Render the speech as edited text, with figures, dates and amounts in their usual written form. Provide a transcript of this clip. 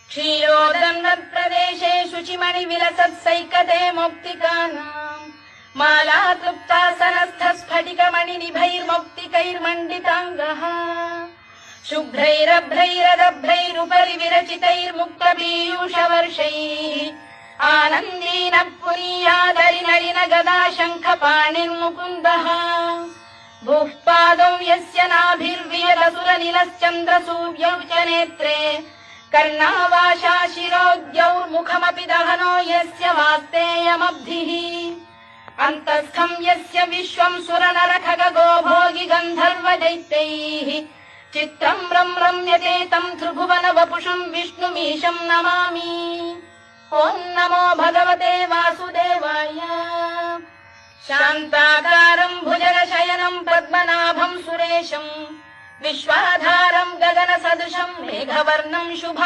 क्षीरोदन्वत्प्रदेशे शुचिमणि विलसत्सैकते मौक्तिकानाम् माला तृप्तासनस्थ स्फटिकमणिनिभैर्मौक्तिकैर्मण्डिताङ्गः शुभ्रैरभ्रैरदभ्रैरुपरि विरचितैर्मुक्तपीयूषवर्षैः आनन्दीन पुनीयादरिनलिन गदा शङ्खपाणिर्मुकुन्दः भूः पादौ यस्य नाभिर्वियदसुरनिलश्चन्द्रसूर्यौ च नेत्रे कर्णावाशा शिरोद्यौर्मुखमपि दहनो यस्य वास्तेयमब्धिः अन्तस्थं यस्य विश्वं सुरनरखगो भोगि गन्धर्वदैत्यैः चित्रं रम्यते तं त्रिभुवन वपुषं विष्णुमीशं नमामि। ॐ नमो भगवते वासुदेवाय। शान्ताकारं भुजगशयनं पद्मनाभं सुरेशं विश्वाधारं गगनसदृशं मेघवर्णं शुभम्।